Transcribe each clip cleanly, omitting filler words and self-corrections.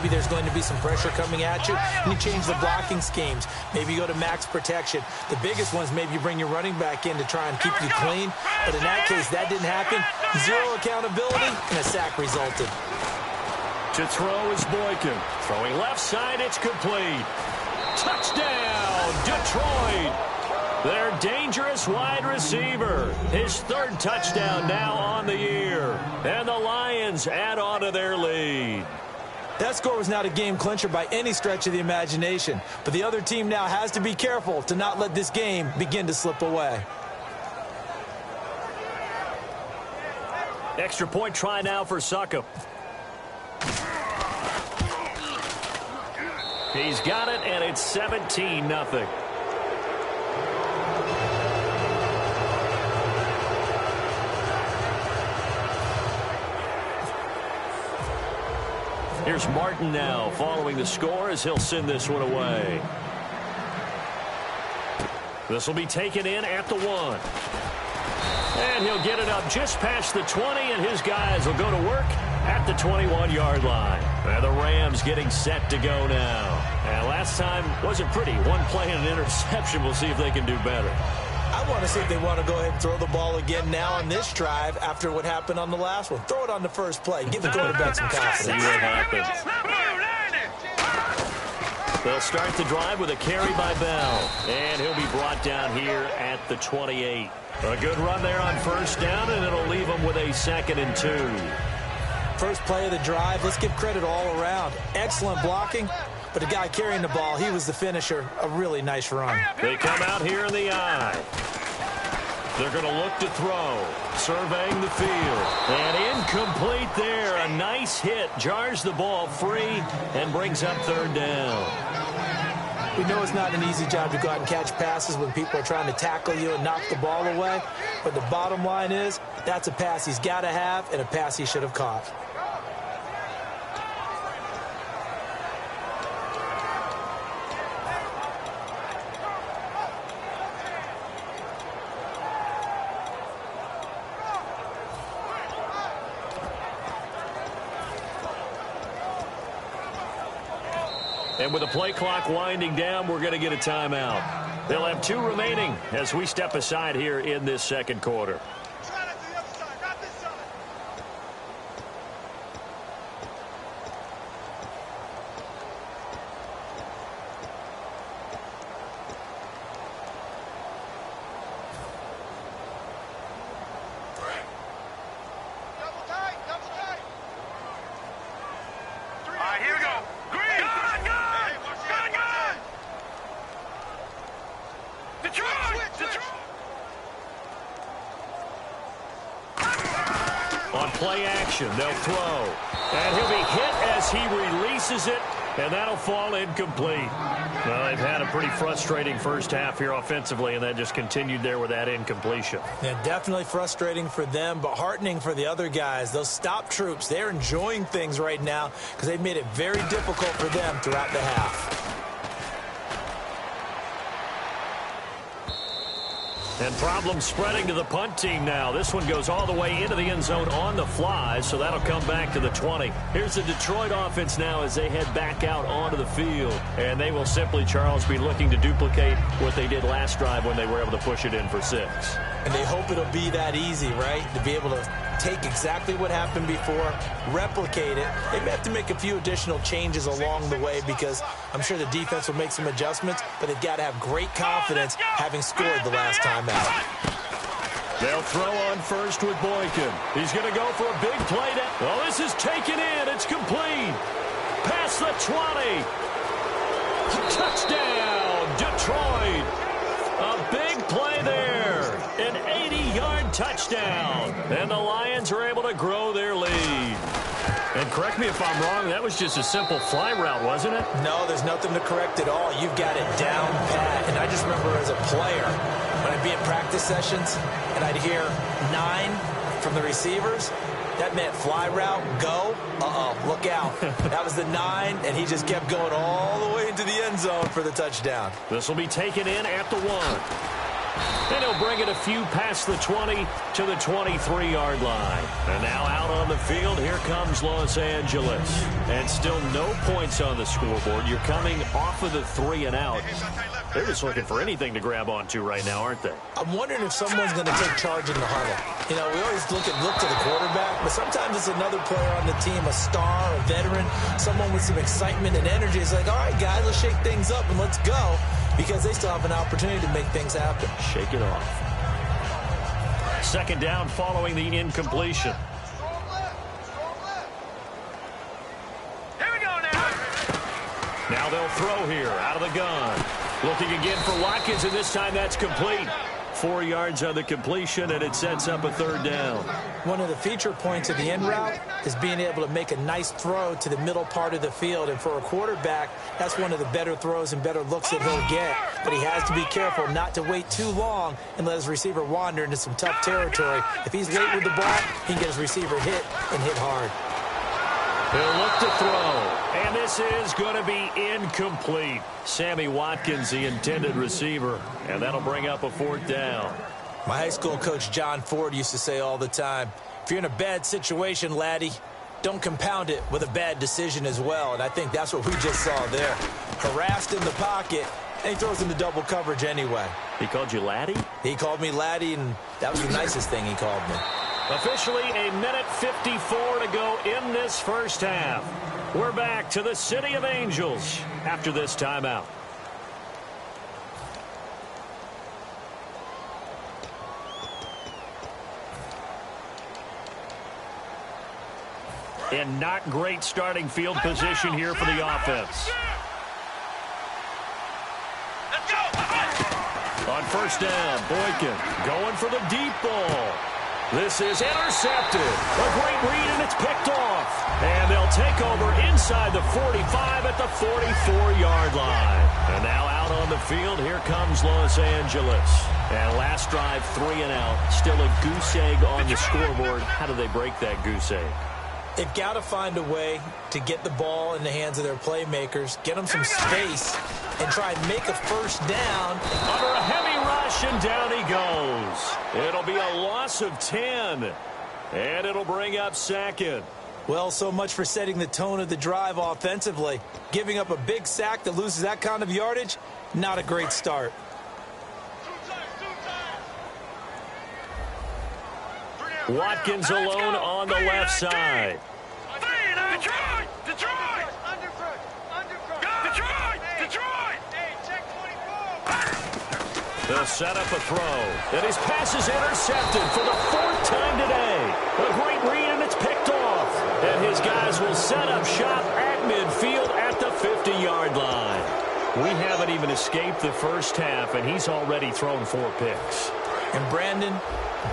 maybe there's going to be some pressure coming at you, and you change the blocking schemes. Maybe you go to max protection. The biggest ones, maybe you bring your running back in to try and keep you clean. But in that case, that didn't happen. Zero accountability, and a sack resulted. To throw is Boykin. Throwing left side, it's complete. Touchdown, Detroit. Their dangerous wide receiver. His third touchdown now on the year. And the Lions add on to their lead. That score was not a game clincher by any stretch of the imagination. But the other team now has to be careful to not let this game begin to slip away. Extra point try now for Succop. He's got it, and it's 17-0. Here's Martin now following the score as he'll send this one away. This will be taken in at the 1. And he'll get it up just past the 20, and his guys will go to work at the 21-yard line. And the Rams getting set to go now. And last time wasn't pretty. One play and an interception. We'll see if they can do better. I want to see if they want to go ahead and throw the ball again now on this drive after what happened on the last one. Throw it on the first play. Give the quarterback some confidence. See what happens. They'll start the drive with a carry by Bell. And he'll be brought down here at the 28. A good run there on first down, and it'll leave them with a 2nd and 2. First play of the drive, let's give credit all around. Excellent blocking, but the guy carrying the ball, he was the finisher. A really nice run. They come out here in the I. They're going to look to throw. Surveying the field. And incomplete there. A nice hit. Jars the ball free and brings up 3rd down. We know it's not an easy job to go out and catch passes when people are trying to tackle you and knock the ball away. But the bottom line is, that's a pass he's got to have and a pass he should have caught. And with the play clock winding down, we're going to get a timeout. They'll have 2 remaining as we step aside here in this 2nd quarter. On play action, they'll throw. And he'll be hit as he releases it, and that'll fall incomplete. Well, they've had a pretty frustrating first half here offensively, and that just continued there with that incompletion. Yeah, definitely frustrating for them, but heartening for the other guys. Those stop troops, they're enjoying things right now because they've made it very difficult for them throughout the half. And problems spreading to the punt team now. This one goes all the way into the end zone on the fly, so that'll come back to the 20. Here's the Detroit offense now as they head back out onto the field. And they will simply, Charles, be looking to duplicate what they did last drive when they were able to push it in for 6. And they hope it'll be that easy, right? To be able to take exactly what happened before, replicate it. They may have to make a few additional changes along the way because I'm sure the defense will make some adjustments, but they've got to have great confidence having scored the last time out. They'll throw on first with Boykin. He's going to go for a big play. Oh, this is taken in. It's complete. Past the 20. Touchdown, Detroit. A big play there. An 80-yard touchdown. And the Lions are able to grow their lead. And correct me if I'm wrong, that was just a simple fly route, wasn't it? No, there's nothing to correct at all. You've got it down pat. And I just remember as a player, when I'd be in practice sessions and I'd hear 9 from the receivers, that meant fly route, go, look out. That was the 9, and he just kept going all the way into the end zone for the touchdown. This will be taken in at the 1. And he'll bring it a few past the 20 to the 23-yard line. And now out on the field, here comes Los Angeles. And still no points on the scoreboard. You're coming off of the 3 and out. They're just looking for anything to grab onto right now, aren't they? I'm wondering if someone's going to take charge in the huddle. You know, we always look to the quarterback, but sometimes it's another player on the team, a star, a veteran, someone with some excitement and energy. It's like, all right, guys, let's shake things up and let's go, because they still have an opportunity to make things happen. Shake it off. Second down following the incompletion. Here we go now. Now they'll throw here out of the gun. Looking again for Watkins, and this time that's complete. 4 yards on the completion, and it sets up a third down. One of the feature points of the end route is being able to make a nice throw to the middle part of the field. And for a quarterback, that's one of the better throws and better looks that he'll get. But he has to be careful not to wait too long and let his receiver wander into some tough territory. If he's late with the ball, he can get his receiver hit and hit hard. He'll look to throw, and this is going to be incomplete. Sammy Watkins, the intended receiver, and that'll bring up a fourth down. My high school coach, John Ford, used to say all the time, if you're in a bad situation, laddie, don't compound it with a bad decision as well. And I think that's what we just saw there. Harassed in the pocket, and he throws into double coverage anyway. He called you laddie? He called me laddie, and that was the nicest thing he called me. Officially, a minute 54 to go in this first half. We're back to the City of Angels after this timeout. In not great starting field position here for the offense. On first down, Boykin going for the deep ball. This is intercepted. A great read, and it's picked off. And they'll take over inside the 45 at the 44-yard line. And now out on the field, here comes Los Angeles. And last drive, 3 and out. Still a goose egg on the scoreboard. How do they break that goose egg? They've got to find a way to get the ball in the hands of their playmakers, get them some space, and try and make a first down. Under a heavy rush, and down he goes. It'll be a loss of 10, and it'll bring up second. Well, so much for setting the tone of the drive offensively. Giving up a big sack that loses that kind of yardage, not a great start. Watkins alone on the left side. Detroit! Detroit! Detroit! Detroit! Hey, check 24! They'll set up a throw. And his pass is intercepted for the 4th time today. A great read, and it's picked off. And his guys will set up shop at midfield at the 50-yard line. We haven't even escaped the first half, and he's already thrown 4 picks. And Brandon,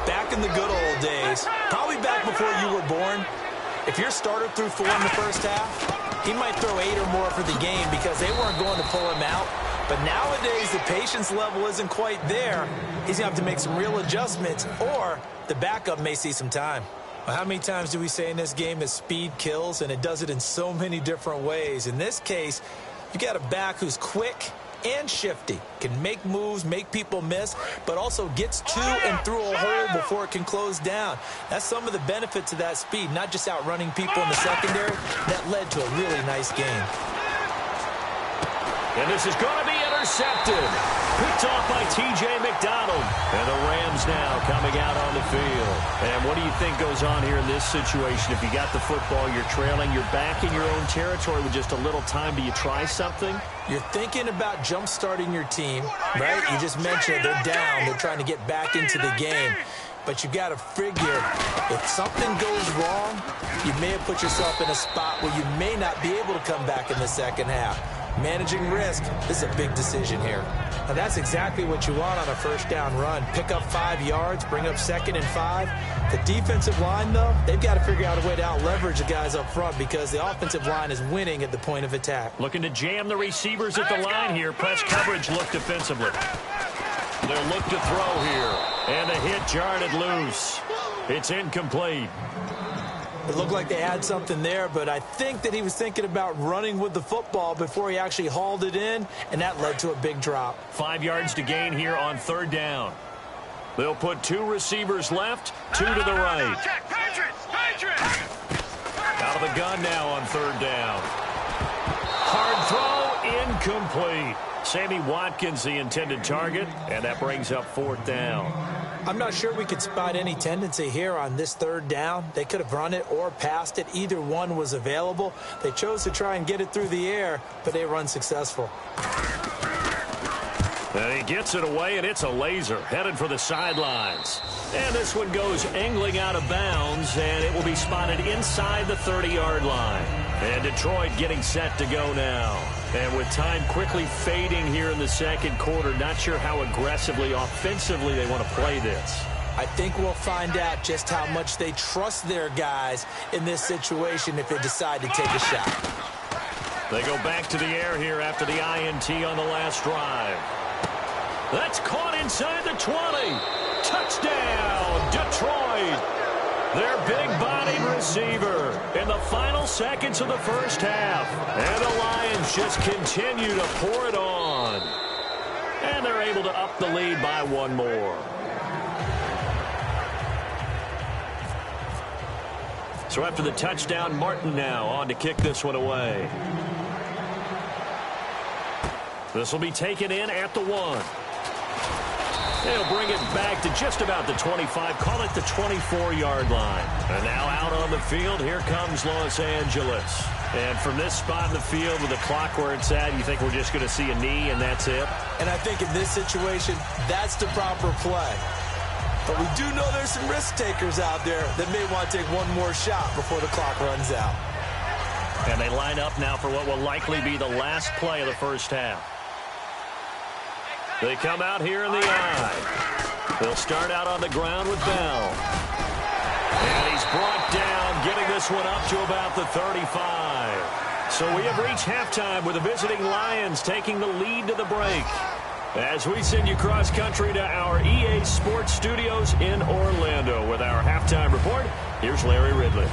back in the good old days, probably back before you were born, if your starter threw 4 in the first half, he might throw 8 or more for the game because they weren't going to pull him out. But nowadays, the patience level isn't quite there. He's going to have to make some real adjustments, or the backup may see some time. Well, how many times do we say in this game that speed kills, and it does it in so many different ways? In this case, you got a back who's quick and shifty, can make moves, make people miss, but also gets to and through a hole before it can close down. That's some of the benefits of that speed, not just outrunning people in the secondary. That led to a really nice game. And this is going to be intercepted. Picked off by T.J. McDonald. And the Rams now coming out on the field. And what do you think goes on here in this situation? If you got the football, you're trailing, you're back in your own territory with just a little time. Do you try something? You're thinking about jump-starting your team, right? You just mentioned they're down. They're trying to get back into the game. But you got to figure, if something goes wrong, you may have put yourself in a spot where you may not be able to come back in the second half. Managing risk, this is a big decision here. Now, that's exactly what you want on a first down run. Pick up 5 yards, bring up 2nd and 5. The defensive line, though, they've got to figure out a way to out-leverage the guys up front because the offensive line is winning at the point of attack. Looking to jam the receivers at the line here. Press coverage look defensively. They'll look to throw here. And the hit jarred it loose. It's incomplete. It looked like they had something there, but I think that he was thinking about running with the football before he actually hauled it in, and that led to a big drop. 5 yards to gain here on third down. They'll put 2 receivers left, 2 to the right. Out of the gun now on third down. Hard throw, incomplete. Sammy Watkins, the intended target, and that brings up fourth down. I'm not sure we could spot any tendency here on this third down. They could have run it or passed it. Either one was available. They chose to try and get it through the air, but they were unsuccessful. And he gets it away, and it's a laser headed for the sidelines. And this one goes angling out of bounds, and it will be spotted inside the 30-yard line. And Detroit getting set to go now. And with time quickly fading here in the second quarter, not sure how aggressively, offensively they want to play this. I think we'll find out just how much they trust their guys in this situation if they decide to take a shot. They go back to the air here after the INT on the last drive. That's caught inside the 20. Touchdown, Detroit. Their big-bodied receiver in the final seconds of the first half. And the Lions just continue to pour it on. And they're able to up the lead by 1 more. So after the touchdown, Martin now on to kick this one away. This will be taken in at the 1. They'll bring it back to just about the 25, call it the 24-yard line. And now out on the field, here comes Los Angeles. And from this spot in the field with the clock where it's at, you think we're just going to see a knee and that's it? And I think in this situation, that's the proper play. But we do know there's some risk takers out there that may want to take one more shot before the clock runs out. And they line up now for what will likely be the last play of the first half. They come out here in the eye. They'll start out on the ground with Bell. And he's brought down, getting this one up to about the 35. So we have reached halftime with the visiting Lions taking the lead to the break. As we send you cross-country to our EA Sports Studios in Orlando with our halftime report, here's Larry Ridley.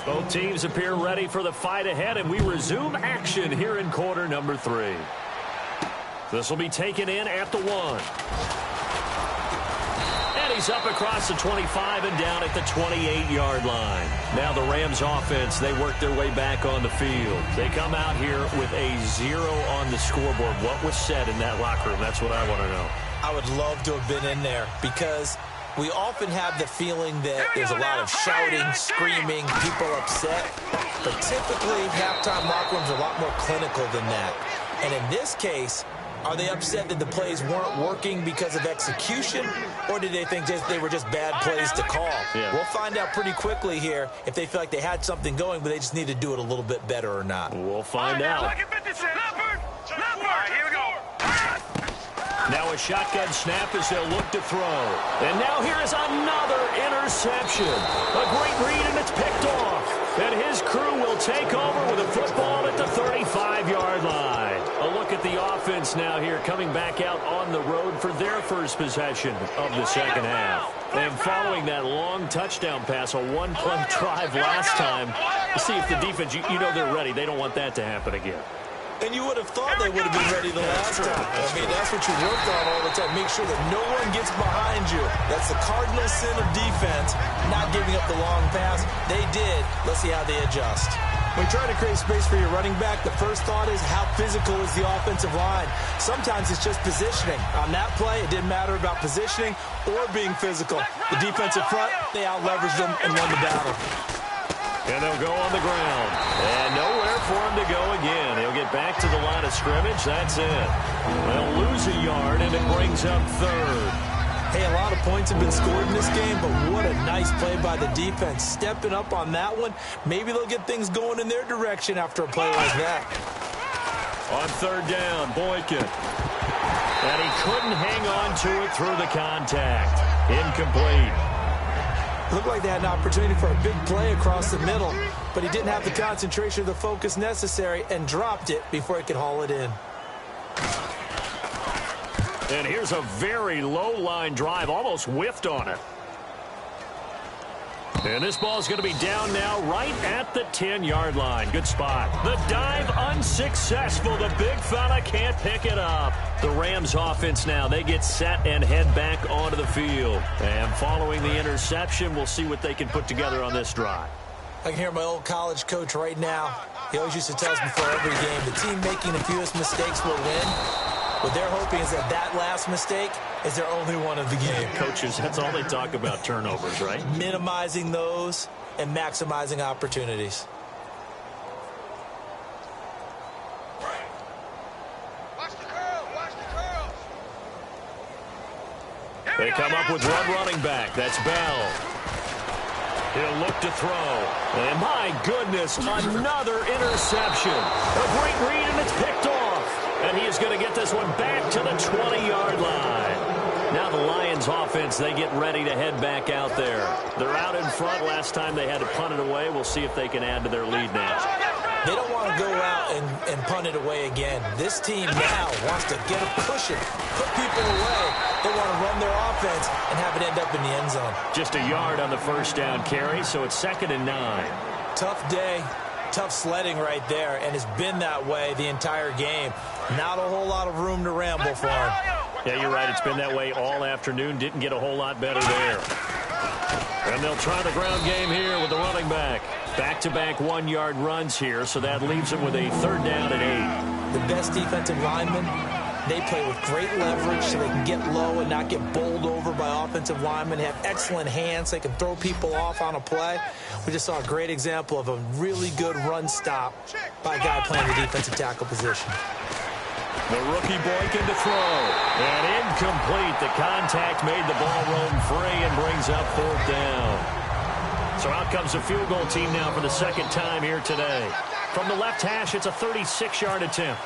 Both teams appear ready for the fight ahead, and we resume action here in quarter number 3. This will be taken in at the 1. And he's up across the 25 and down at the 28-yard line. Now the Rams offense, they work their way back on the field. They come out here with a 0 on the scoreboard. What was said in that locker room? That's what I want to know. I would love to have been in there because we often have the feeling that there's a lot of shouting, screaming, people upset. But typically, halftime locker rooms are a lot more clinical than that. And in this case, are they upset that the plays weren't working because of execution? Or did they think they were just bad plays to call? Yeah. We'll find out pretty quickly here if they feel like they had something going, but they just need to do it a little bit better or not. We'll find out. All right, here we go. Now a shotgun snap as they'll look to throw. And now here is another interception. A great read, and it's picked off. And his crew will take over with a football at the 35-yard line. A look at the offense now here, coming back out on the road for their first possession of the second half. And following that long touchdown pass, a one-play drive last time, to see if the defense, you know they're ready. They don't want that to happen again. And you would have thought they would have been ready the last time. I mean, that's what you work on all the time. Make sure that no one gets behind you. That's the cardinal sin of defense, not giving up the long pass. They did. Let's see how they adjust. When you try to create space for your running back, the first thought is how physical is the offensive line. Sometimes it's just positioning. On that play, it didn't matter about positioning or being physical. The defensive front, they out-leveraged them and won the battle. And they'll go on the ground. And nowhere for him to go again. He'll get back to the line of scrimmage. That's it. They'll lose a yard, and it brings up third. Hey, a lot of points have been scored in this game, but what a nice play by the defense. Stepping up on that one. Maybe they'll get things going in their direction after a play like that. On third down, Boykin. And he couldn't hang on to it through the contact. Incomplete. Looked like they had an opportunity for a big play across the middle, but he didn't have the concentration or the focus necessary and dropped it before he could haul it in. And here's a very low line drive, almost whiffed on it. And this ball is going to be down now right at the 10-yard line. Good spot. The dive unsuccessful. The big fella can't pick it up. The Rams offense now, they get set and head back onto the field. And following the interception, we'll see what they can put together on this drive. I can hear my old college coach right now. He always used to tell us before every game, the team making the fewest mistakes will win. What they're hoping is that last mistake is their only one of the game. Coaches, that's all they talk about, turnovers, right? Minimizing those and maximizing opportunities. Watch the curl. Watch the curl. They come up with one running back. That's Bell. He'll look to throw. And my goodness, another interception. A great read, and it's picked off. And he is going to get this one back to the 20-yard line. Now the Lions offense, they get ready to head back out there. They're out in front. Last time they had to punt it away. We'll see if they can add to their lead now. They don't want to go out and punt it away again. This team now wants to get a push it, put people away. They want to run their offense and have it end up in the end zone. Just a yard on the first down carry, so it's 2nd and 9. Tough day, tough sledding right there, and it's been that way the entire game. Not a whole lot of room to ramble for him. Yeah, you're right. It's been that way all afternoon. Didn't get a whole lot better there. And they'll try the ground game here with the running back. Back-to-back 1-yard runs here, so that leaves them with a 3rd down and 8. The best defensive linemen, they play with great leverage so they can get low and not get bowled over by offensive linemen. They have excellent hands. They can throw people off on a play. We just saw a great example of a really good run stop by a guy playing the defensive tackle position. The rookie Boykin to throw. And incomplete. The contact made the ball roam free and brings up 4th down. So out comes the field goal team now for the 2nd time here today. From the left hash, it's a 36-yard attempt.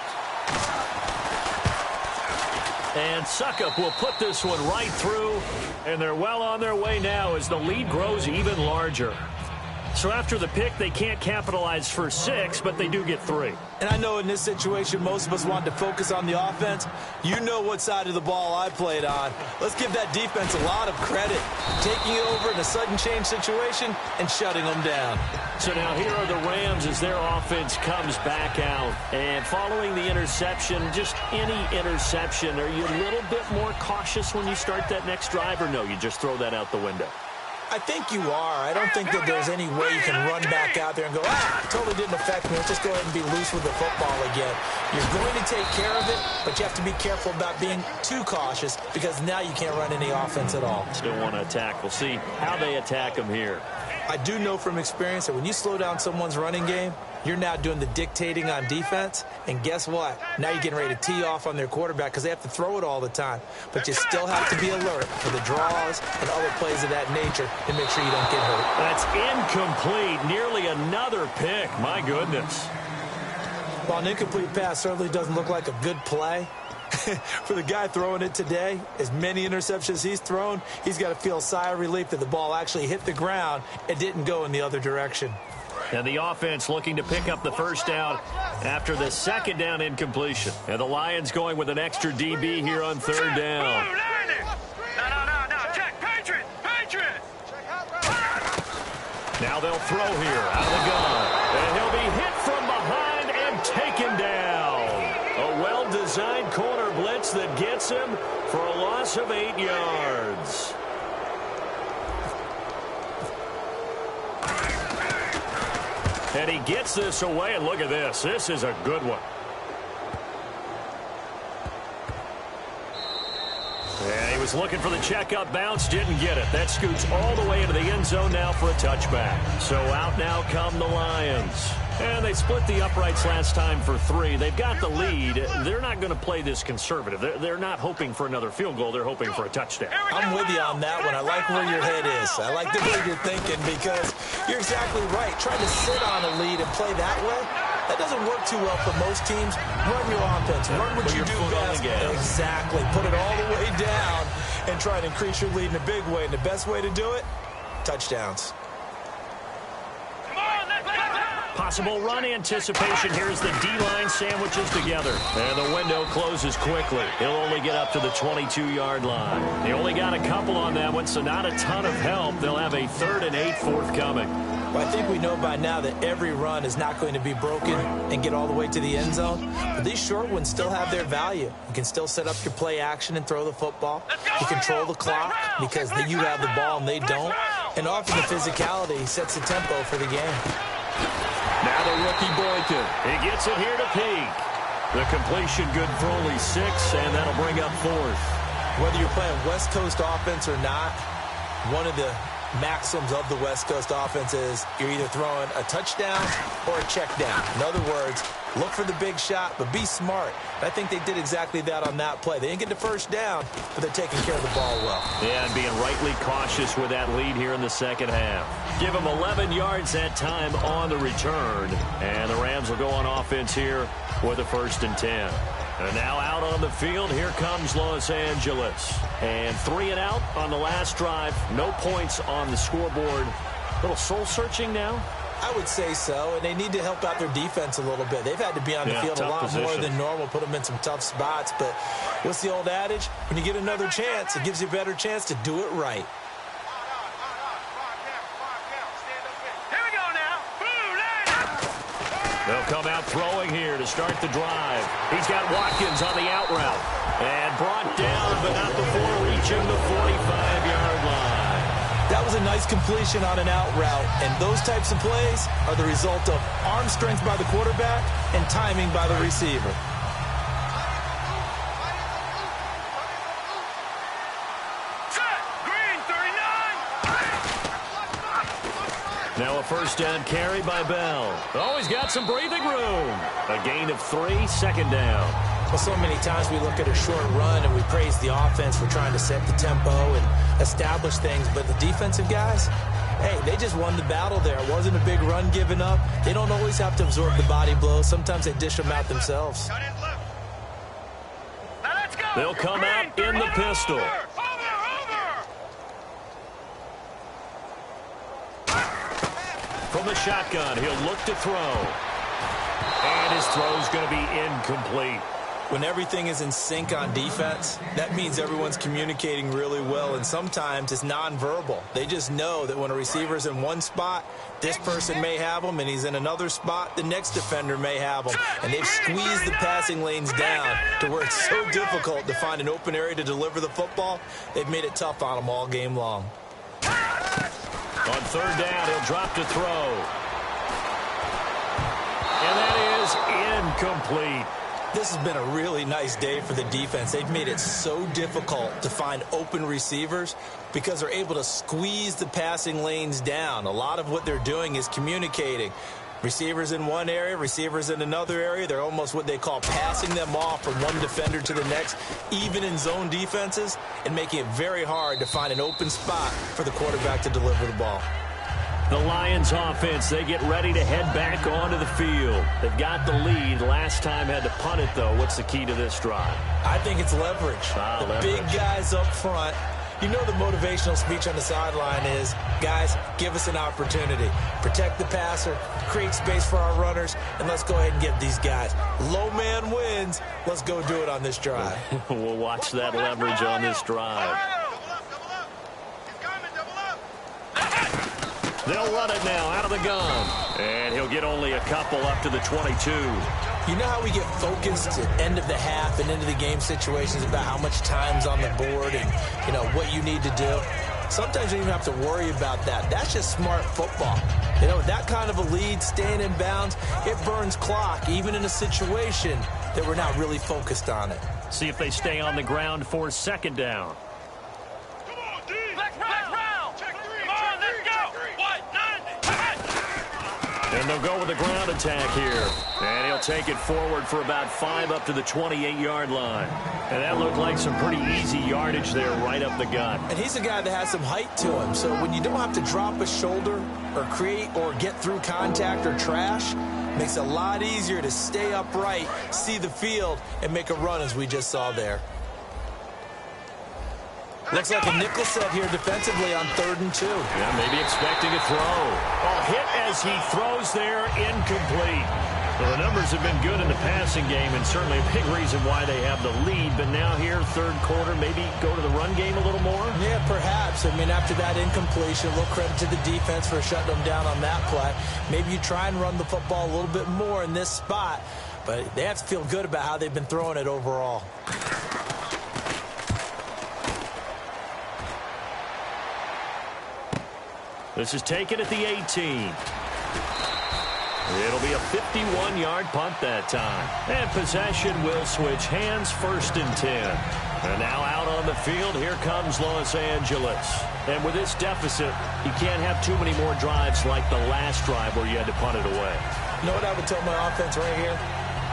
And Suckup will put this one right through. And they're well on their way now as the lead grows even larger. So after the pick, they can't capitalize for 6, but they do get 3. And I know in this situation, most of us wanted to focus on the offense. You know what side of the ball I played on. Let's give that defense a lot of credit. Taking it over in a sudden change situation and shutting them down. So now here are the Rams as their offense comes back out. And following the interception, just any interception, are you a little bit more cautious when you start that next drive, or no, you just throw that out the window? I think you are. I don't think that there's any way you can run back out there and go, totally didn't affect me. Let's just go ahead and be loose with the football again. You're going to take care of it, but you have to be careful about being too cautious because now you can't run any offense at all. Still want to attack. We'll see how they attack them here. I do know from experience that when you slow down someone's running game, you're now doing the dictating on defense, and guess what? Now you're getting ready to tee off on their quarterback because they have to throw it all the time. But you still have to be alert for the draws and other plays of that nature to make sure you don't get hurt. That's incomplete. Nearly another pick. My goodness. While an incomplete pass certainly doesn't look like a good play, for the guy throwing it today, as many interceptions he's thrown, he's got to feel a sigh of relief that the ball actually hit the ground and didn't go in the other direction. And the offense looking to pick up the first down after the 2nd down incompletion. And the Lions going with an extra DB here on 3rd down. No. Check. Patriot. Now they'll throw here out of the gun. And he'll be hit from behind and taken down. A well-designed corner blitz that gets him for a loss of 8 yards. And he gets this away, and look at this. This is a good one. And he was looking for the checkup bounce, didn't get it. That scoots all the way into the end zone now for a touchback. So out now come the Lions. And they split the uprights last time for 3. They've got the lead. They're not going to play this conservative. They're not hoping for another field goal. They're hoping for a touchdown. I'm with you on that one. I like where your head is. I like the way you're thinking because you're exactly right. Trying to sit on a lead and play that way, that doesn't work too well for most teams. Run your offense. Run what you do best. Exactly. Put it all the way down and try to increase your lead in a big way. And the best way to do it, touchdowns. Possible run anticipation. Here's the D-line sandwiches together. And the window closes quickly. He'll only get up to the 22-yard line. They only got a couple on that one, so not a ton of help. They'll have a 3rd and 8 forthcoming. Well, I think we know by now that every run is not going to be broken and get all the way to the end zone. But these short ones still have their value. You can still set up your play action and throw the football. You control the clock because you have the ball and they don't. And often the physicality sets the tempo for the game. Now the rookie Boynton. He gets it here to Peak. The completion good for only 6, and that'll bring up 4th. Whether you're playing West Coast offense or not, one of the maxims of the West Coast offense is you're either throwing a touchdown or a check down. In other words, look for the big shot, but be smart. I think they did exactly that on that play. They didn't get the first down, but they're taking care of the ball well. Yeah, and being rightly cautious with that lead here in the second half. Give them 11 yards that time on the return. And the Rams will go on offense here with a 1st and 10. And now out on the field, here comes Los Angeles. And 3 and out on the last drive. No points on the scoreboard. A little soul-searching now? I would say so, and they need to help out their defense a little bit. They've had to be on the field a lot more than normal, put them in some tough spots. But what's the old adage? When you get another chance, it gives you a better chance to do it right. They'll come out throwing here to start the drive. He's got Watkins on the out route. And brought down, but not before reaching the 45-yard line. That was a nice completion on an out route. And those types of plays are the result of arm strength by the quarterback and timing by the receiver. Now a 1st down carry by Bell. Oh, he's got some breathing room. A gain of 3, 2nd down. Well, so many times we look at a short run and we praise the offense for trying to set the tempo and establish things. But the defensive guys, hey, they just won the battle there. It wasn't a big run given up. They don't always have to absorb the body blows. Sometimes they dish them out themselves. They'll come out in the pistol. From the shotgun, he'll look to throw. And his throw's going to be incomplete. When everything is in sync on defense, that means everyone's communicating really well, and sometimes it's nonverbal. They just know that when a receiver's in one spot, this person may have him, and he's in another spot, the next defender may have him. And they've squeezed the passing lanes down to where it's so difficult to find an open area to deliver the football. They've made it tough on them all game long. On 3rd down, he'll drop to throw. And that is incomplete. This has been a really nice day for the defense. They've made it so difficult to find open receivers because they're able to squeeze the passing lanes down. A lot of what they're doing is communicating. Receivers in one area, receivers in another area. They're almost what they call passing them off from one defender to the next, even in zone defenses, and making it very hard to find an open spot for the quarterback to deliver the ball. The Lions offense, they get ready to head back onto the field. They've got the lead. Last time had to punt it, though. What's the key to this drive? I think it's leverage. Big guys up front. You know the motivational speech on the sideline is, guys, give us an opportunity. Protect the passer, create space for our runners, and let's go ahead and get these guys. Low man wins. Let's go do it on this drive. We'll watch that leverage on this drive. They'll run it now out of the gun. And he'll get only a couple up to the 22. You know how we get focused at end of the half and into the game situations about how much time's on the board and, you know, what you need to do? Sometimes you don't even have to worry about that. That's just smart football. You know, that kind of a lead, staying in bounds, it burns clock, even in a situation that we're not really focused on it. See if they stay on the ground for 2nd down. And they'll go with the ground attack here. And he'll take it forward for about 5 up to the 28-yard line. And that looked like some pretty easy yardage there right up the gut. And he's a guy that has some height to him. So when you don't have to drop a shoulder or create or get through contact or trash, makes it a lot easier to stay upright, see the field, and make a run as we just saw there. Looks like a nickel set here defensively on 3rd and 2. Yeah, maybe expecting a throw. Oh, hit as as he throws there, incomplete. Well, the numbers have been good in the passing game, and certainly a big reason why they have the lead. But now here, third quarter, maybe go to the run game a little more? Yeah, perhaps. I mean, after that incompletion, a little credit to the defense for shutting them down on that play. Maybe you try and run the football a little bit more in this spot, but they have to feel good about how they've been throwing it overall. This is taken at the 18. It'll be a 51-yard punt that time. And possession will switch hands, 1st and 10. And now out on the field, here comes Los Angeles. And with this deficit, you can't have too many more drives like the last drive where you had to punt it away. You know what I would tell my offense right here?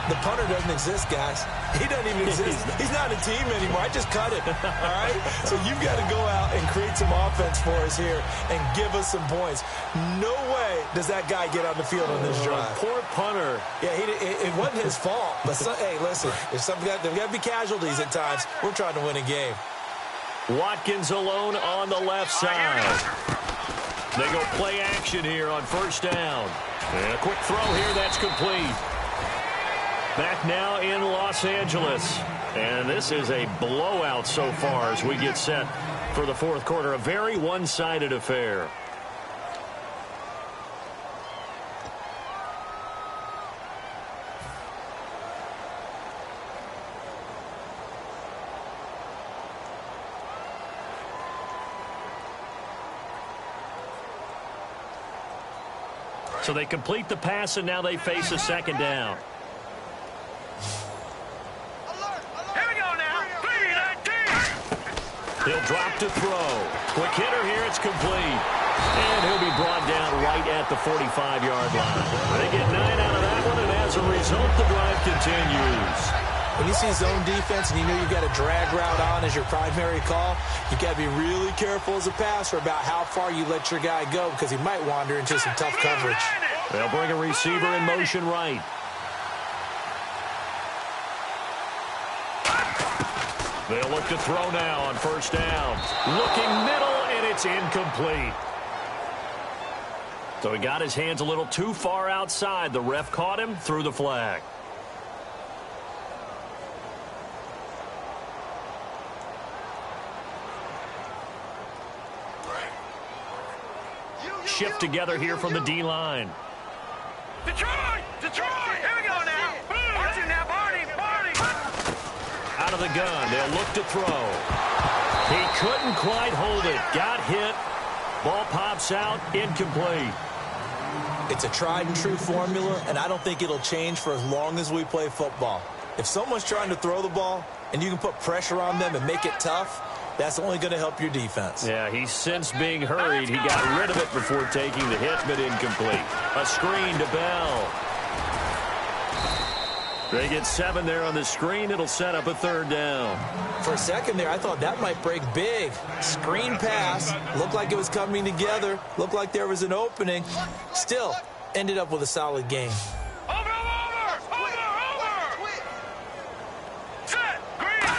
The punter doesn't exist, guys. He doesn't even exist. He's not a team anymore. I just cut it, all right? So you've got to go out and create some offense for us here and give us some points. No way does that guy get on the field on this drive. Poor punter. Yeah, it wasn't his fault. But, hey, listen, there's got to be casualties at times. We're trying to win a game. Watkins alone on the left side. They go play action here on 1st down. And a quick throw here, that's complete. Back now in Los Angeles. And this is a blowout so far as we get set for the fourth quarter. A very one-sided affair. So they complete the pass, and now they face a 2nd down. He'll drop to throw. Quick hitter here. It's complete. And he'll be brought down right at the 45-yard line. They get 9 out of that one, and as a result, the drive continues. When you see zone defense and you know you've got a drag route on as your primary call, you got to be really careful as a passer about how far you let your guy go because he might wander into some tough coverage. They'll bring a receiver in motion right. They'll look to throw now on 1st down. Looking middle, and it's incomplete. So he got his hands a little too far outside. The ref caught him, threw the flag. Shift together here from the D-line. Detroit! Here we go now. Watch it now, Barney. Out of the gun, they'll look to throw. He couldn't quite hold it. Got hit. Ball pops out, incomplete. It's a tried and true formula, and I don't think it'll change for as long as we play football. If someone's trying to throw the ball and you can put pressure on them and make it tough, that's only going to help your defense. Yeah, he's since being hurried. He got rid of it before taking the hit, but incomplete. A screen to Bell. They get 7 there on the screen. It'll set up a 3rd down. For a second there, I thought that might break big. Screen pass. Looked like it was coming together. Looked like there was an opening. Still, ended up with a solid game. Over! Set! Green!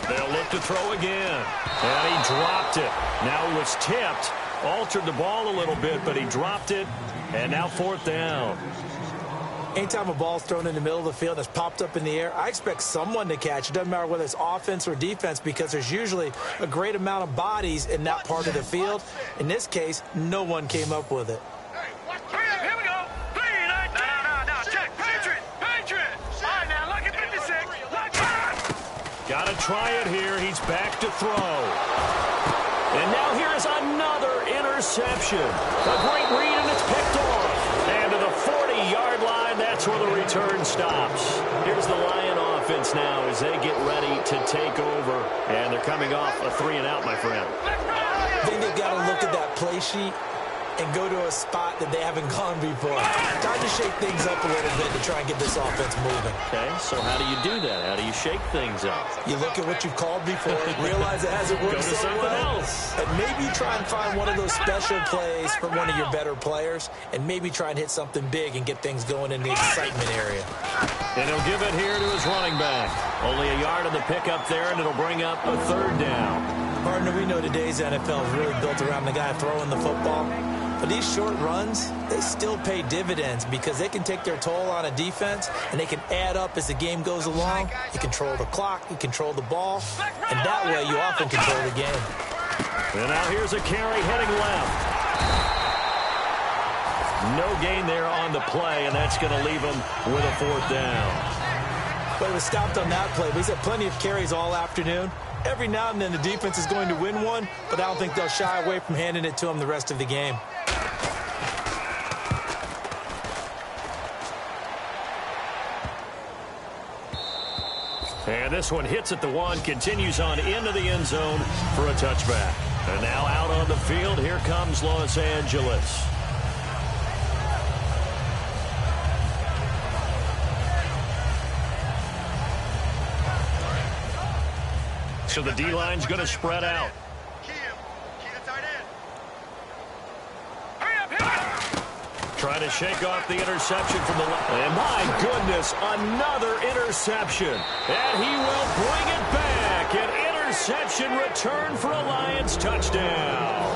They'll look to throw again. And he dropped it. Now it was tipped. Altered the ball a little bit, but he dropped it. And now 4th down. Anytime a ball's thrown in the middle of the field that's popped up in the air, I expect someone to catch. It doesn't matter whether it's offense or defense because there's usually a great amount of bodies in that part of the field. In this case, no one came up with it. Here we go. No. Check. Patriot. All right, now, look at 56. Got to try it here. He's back to throw. And now here is another interception. A great read, and it's picked off. And to the 40-yard line, that's where the return stops. Here's the Lion offense now as they get ready to take over. And they're coming off a 3-and-out, my friend. I think they've got to look at that play sheet and go to a spot that they haven't gone before. Time to shake things up a little bit to try and get this offense moving. Okay, so how do you do that? How do you shake things up? You look at what you've called before, realize it hasn't worked so well, and maybe try and find one of those special plays from one of your better players, and maybe try and hit something big and get things going in the excitement area. And he'll give it here to his running back. Only a yard on the pickup there, and it'll bring up a 3rd down. Partner, we know today's NFL is really built around the guy throwing the football. But these short runs, they still pay dividends because they can take their toll on a defense, and they can add up as the game goes along. You control the clock, you control the ball, and that way you often control the game. And now here's a carry heading left. No gain there on the play, and that's going to leave him with a 4th down. But he was stopped on that play. But he's had plenty of carries all afternoon. Every now and then the defense is going to win one, but I don't think they'll shy away from handing it to him the rest of the game. And this one hits at the 1, continues on into the end zone for a touchback. And now out on the field, here comes Los Angeles. So the D-line's going to spread out. Trying to shake off the interception from the left. And my goodness, another interception. And he will bring it back. An interception return for a Lions touchdown.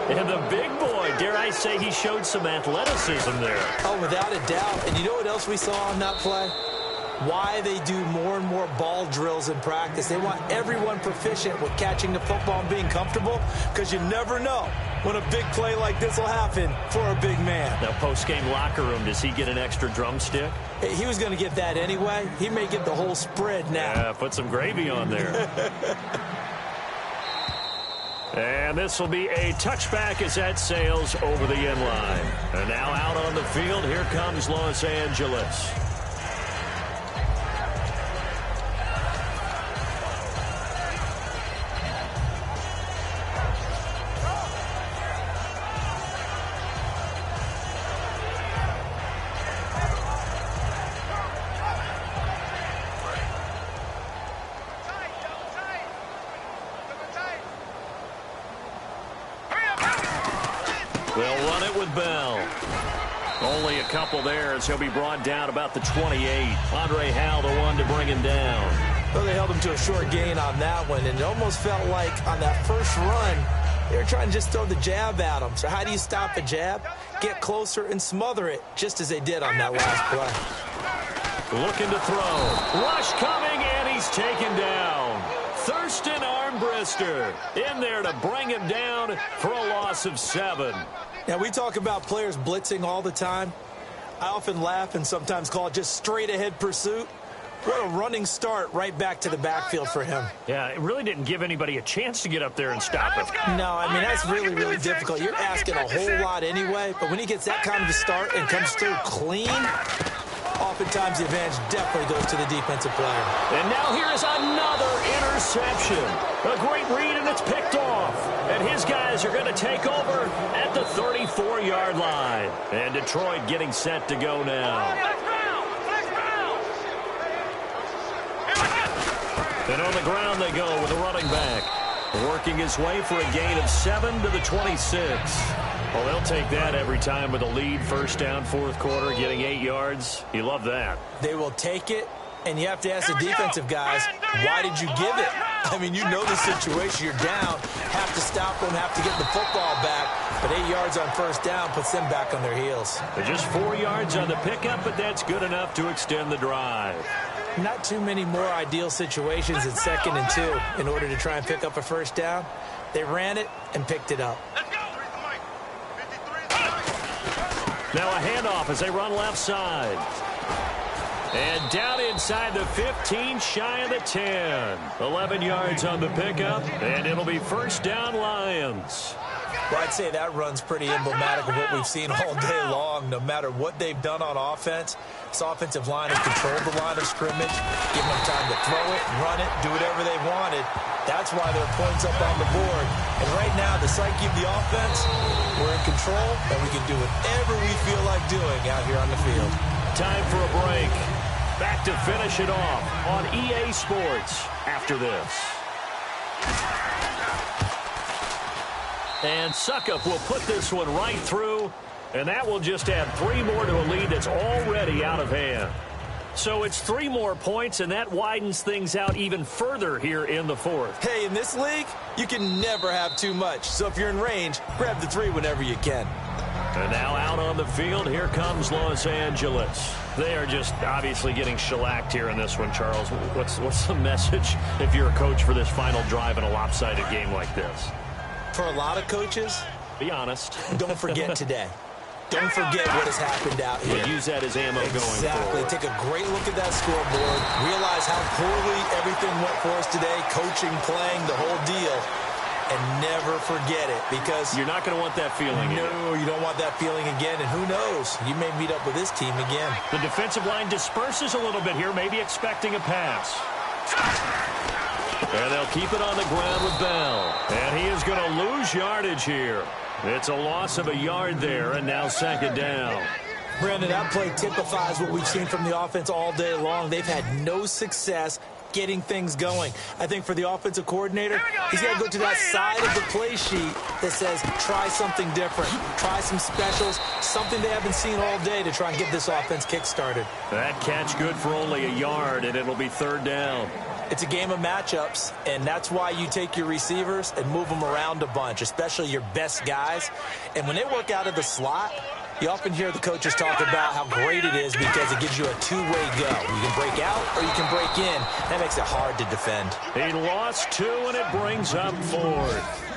And the big boy, dare I say, he showed some athleticism there. Oh, without a doubt. And you know what else we saw on that play? Why they do more and more ball drills in practice. They want everyone proficient with catching the football and being comfortable, because you never know when a big play like this will happen for a big man. Now, post-game locker room, does he get an extra drumstick? Hey, he was going to get that anyway. He may get the whole spread now. Yeah, put some gravy on there. And this will be a touchback as that sails over the end line. And now out on the field, here comes Los Angeles. They'll run it with Bell. Only a couple there as he'll be brought down about the 28. Andre Howell, the one to bring him down. Well, they held him to a short gain on that one, and it almost felt like on that first run, they were trying to just throw the jab at him. So how do you stop a jab? Get closer and smother it, just as they did on that last play. Looking to throw. Rush coming, and he's taken down. Thurston Armbrister in there to bring him down for a loss of 7. Now, we talk about players blitzing all the time. I often laugh and sometimes call it just straight-ahead pursuit. What a running start right back to the backfield for him. Yeah, it really didn't give anybody a chance to get up there and stop him. No, I mean, that's really, really difficult. You're asking a whole lot anyway, but when he gets that kind of a start and comes through clean, oftentimes the advantage definitely goes to the defensive player. And now here's another interception. A great read, and it's picked off. And his guys are going to take over at the 34-yard line. And Detroit getting set to go now. And on the ground they go with a running back. Working his way for a gain of 7 to the 26. Well, they'll take that every time with a lead. First down, fourth quarter, getting 8 yards. You love that. They will take it, and you have to ask the defensive guys, why did you give it? I mean, you know the situation. You're down, have to stop them, have to get the football back. But 8 yards on first down puts them back on their heels. They're just 4 yards on the pickup, but that's good enough to extend the drive. Not too many more ideal situations in 2nd and 2 in order to try and pick up a first down. They ran it and picked it up. Now a handoff as they run left side. And down inside the 15, shy of the 10. 11 yards on the pickup, and it'll be first down Lions. Well, I'd say that run's pretty emblematic of what we've seen all day long. No matter what they've done on offense, this offensive line has controlled the line of scrimmage, given them time to throw it, run it, do whatever they wanted. That's why there are points up on the board. And right now, the psyche of the offense, we're in control, and we can do whatever we feel like doing out here on the field. Time for a break. Back to finish it off on EA Sports after this. And Suckup will put this one right through, and that will just add 3 more to a lead that's already out of hand. So it's 3 more points, and that widens things out even further here in the fourth. Hey, in this league, you can never have too much. So if you're in range, grab the 3 whenever you can. And now out on the field, here comes Los Angeles. They are just obviously getting shellacked here in this one, Charles. What's the message if you're a coach for this final drive in a lopsided game like this? For a lot of coaches, be honest. Don't forget today. Don't forget what has happened out here. We'll use that as ammo going Exactly. forward. Take a great look at that scoreboard. Realize how poorly everything went for us today. Coaching, playing, the whole deal. And never forget it, because you're not going to want that feeling. No, you don't want that feeling again. And who knows? You may meet up with this team again. The defensive line disperses a little bit here, maybe expecting a pass. And they'll keep it on the ground with Bell. And he is going to lose yardage here. It's a loss of a yard there, and now second down. Brandon, that play typifies what we've seen from the offense all day long. They've had no success getting things going. I think for the offensive coordinator, he's got to go to that side of the play sheet that says try something different. Try some specials, something they haven't seen all day to try and get this offense kick-started. That catch good for only a yard, and it'll be third down. It's a game of matchups, and that's why you take your receivers and move them around a bunch, especially your best guys. And when they work out of the slot, you often hear the coaches talk about how great it is because it gives you a two-way go. You can break out or you can break in. That makes it hard to defend. He lost two, and it brings up fourth.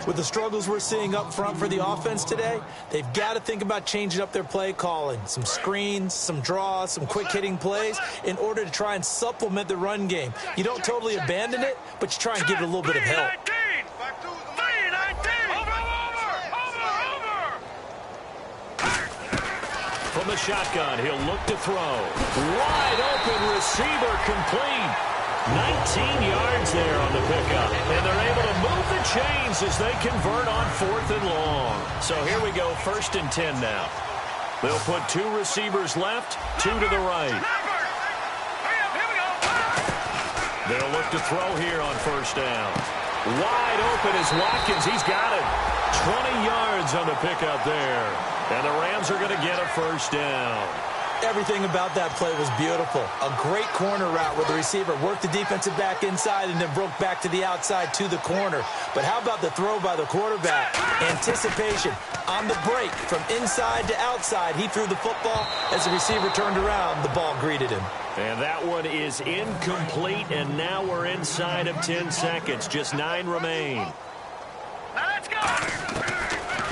With the struggles we're seeing up front for the offense today, they've got to think about changing up their play calling. Some screens, some draws, some quick-hitting plays in order to try and supplement the run game. You don't totally abandon it, but you try and give it a little bit of help. From the shotgun, he'll look to throw. Wide open receiver complete. 19 yards there on the pickup. And they're able to move the chains as they convert on 4th and long. So here we go, 1st and 10 now. They'll put two receivers left, two to the right. They'll look to throw here on 1st down. Wide open is Watkins. He's got it. 20 yards on the pickup there. And the Rams are going to get a 1st down. Everything about that play was beautiful. A great corner route where the receiver worked the defensive back inside and then broke back to the outside to the corner. But how about the throw by the quarterback? Anticipation on the break from inside to outside. He threw the football. As the receiver turned around, the ball greeted him. And that one is incomplete, and now we're inside of 10 seconds. Just 9 remain. Now let's go.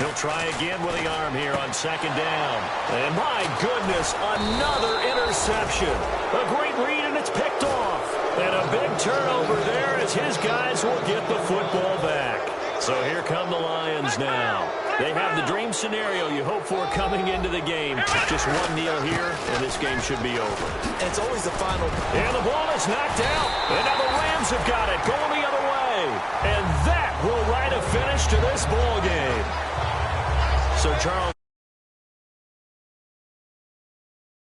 He'll try again with the arm here on 2nd down. And my goodness, another interception. A great read, and it's picked off. And a big turnover there as his guys will get the football back. So here come the Lions now. They have the dream scenario you hope for coming into the game. Just one kneel here, and this game should be over. And it's always the final. And the ball is knocked out. And now the Rams have got it, going the other way. And that will write a finish to this ball game. So, Charles.